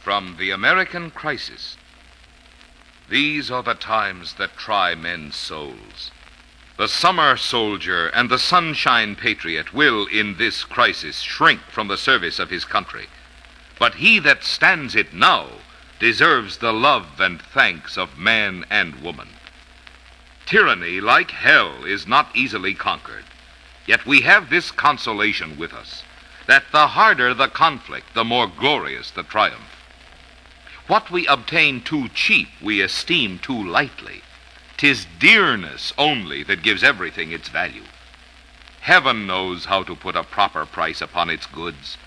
From the American Crisis. These are the times that try men's souls. The summer soldier and the sunshine patriot will, in this crisis, shrink from the service of his country. But he that stands it now deserves the love and thanks of man and woman. Tyranny, like hell, is not easily conquered. Yet we have this consolation with us, that the harder the conflict, the more glorious the triumph. What we obtain too cheap, we esteem too lightly. 'Tis dearness only that gives everything its value. Heaven knows how to put a proper price upon its goods,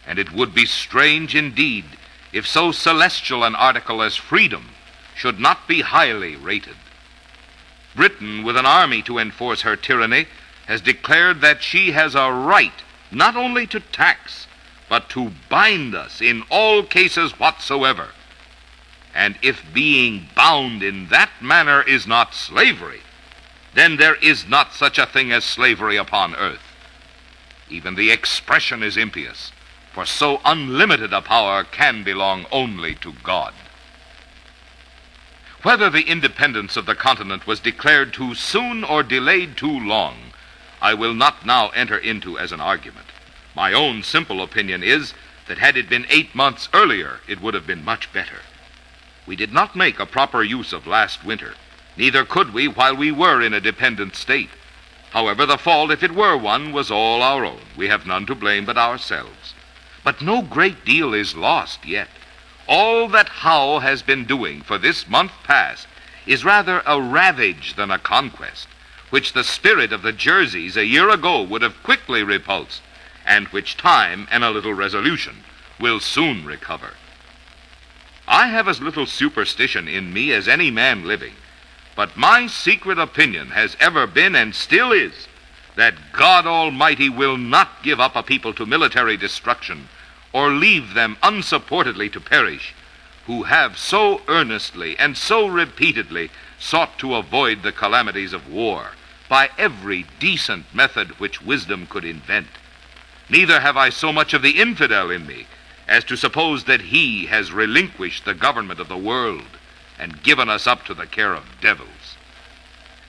and it would be strange indeed if so celestial an article as freedom should not be highly rated. Britain, with an army to enforce her tyranny, has declared that she has a right not only to tax, but to bind us in all cases whatsoever. And if being bound in that manner is not slavery, then there is not such a thing as slavery upon earth. Even the expression is impious, for so unlimited a power can belong only to God. Whether the independence of the continent was declared too soon or delayed too long, I will not now enter into as an argument. My own simple opinion is that had it been 8 months earlier, it would have been much better. We did not make a proper use of last winter, neither could we while we were in a dependent state. However, the fault, if it were one, was all our own. We have none to blame but ourselves. But no great deal is lost yet. All that Howe has been doing for this month past is rather a ravage than a conquest, which the spirit of the Jerseys a year ago would have quickly repulsed, and which time and a little resolution will soon recover. I have as little superstition in me as any man living, but my secret opinion has ever been and still is that God Almighty will not give up a people to military destruction or leave them unsupportedly to perish, who have so earnestly and so repeatedly sought to avoid the calamities of war by every decent method which wisdom could invent. Neither have I so much of the infidel in me as to suppose that he has relinquished the government of the world and given us up to the care of devils.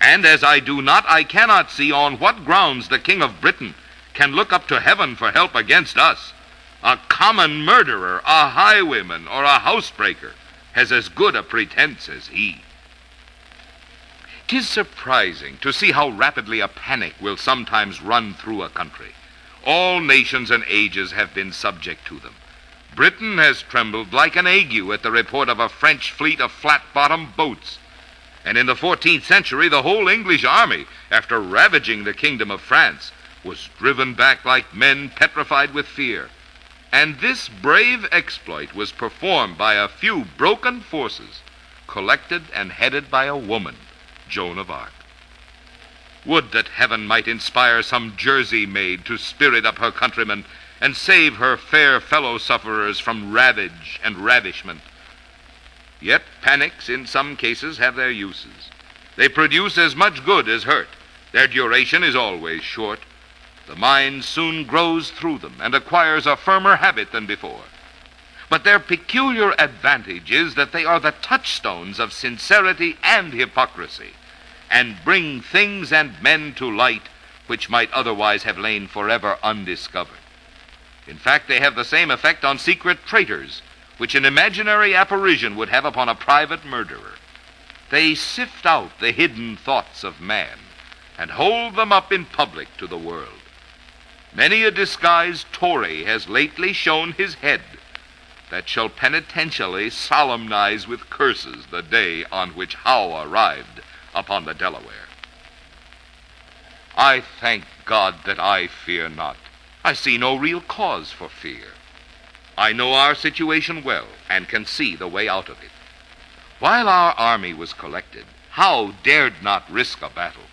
And as I do not, I cannot see on what grounds the King of Britain can look up to heaven for help against us. A common murderer, a highwayman, or a housebreaker has as good a pretense as he. 'Tis surprising to see how rapidly a panic will sometimes run through a country. All nations and ages have been subject to them. Britain has trembled like an ague at the report of a French fleet of flat-bottomed boats. And in the 14th century, the whole English army, after ravaging the kingdom of France, was driven back like men petrified with fear. And this brave exploit was performed by a few broken forces, collected and headed by a woman, Joan of Arc. Would that heaven might inspire some Jersey maid to spirit up her countrymen and save her fair fellow-sufferers from ravage and ravishment. Yet panics in some cases have their uses. They produce as much good as hurt. Their duration is always short. The mind soon grows through them and acquires a firmer habit than before. But their peculiar advantage is that they are the touchstones of sincerity and hypocrisy, and bring things and men to light which might otherwise have lain forever undiscovered. In fact, they have the same effect on secret traitors, which an imaginary apparition would have upon a private murderer. They sift out the hidden thoughts of man and hold them up in public to the world. Many a disguised Tory has lately shown his head that shall penitentially solemnize with curses the day on which Howe arrived upon the Delaware. I thank God that I fear not. I see no real cause for fear. I know our situation well and can see the way out of it. While our army was collected, Howe dared not risk a battle,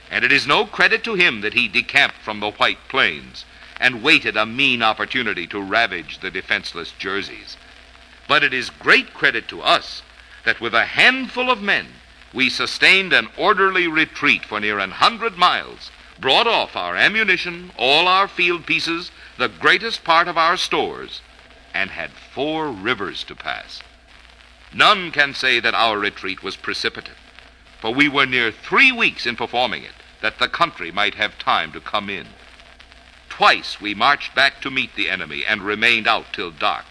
and it is no credit to him that he decamped from the White Plains and waited a mean opportunity to ravage the defenseless Jerseys. But it is great credit to us that with a handful of men we sustained an orderly retreat for near 100 miles, brought off our ammunition, all our field pieces, the greatest part of our stores, and had 4 rivers to pass. None can say that our retreat was precipitate, for we were near 3 weeks in performing it, that the country might have time to come in. Twice we marched back to meet the enemy and remained out till dark.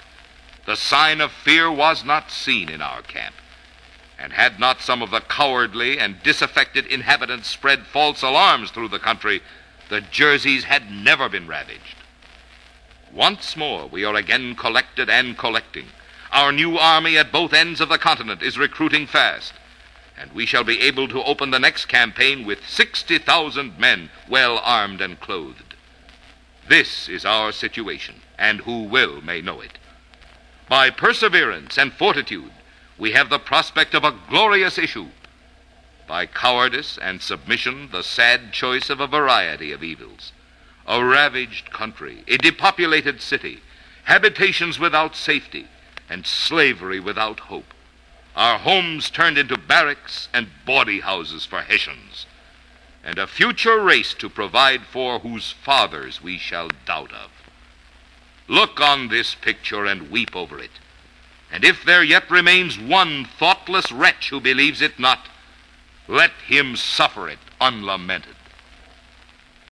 The sign of fear was not seen in our camp, and had not some of the cowardly and disaffected inhabitants spread false alarms through the country, the Jerseys had never been ravaged. Once more we are again collected and collecting. Our new army at both ends of the continent is recruiting fast, and we shall be able to open the next campaign with 60,000 men well armed and clothed. This is our situation, and who will may know it. By perseverance and fortitude, we have the prospect of a glorious issue. By cowardice and submission, the sad choice of a variety of evils. A ravaged country, a depopulated city, habitations without safety, and slavery without hope. Our homes turned into barracks and bawdy houses for Hessians, and a future race to provide for whose fathers we shall doubt of. Look on this picture and weep over it, and if there yet remains one thoughtless wretch who believes it not, let him suffer it unlamented.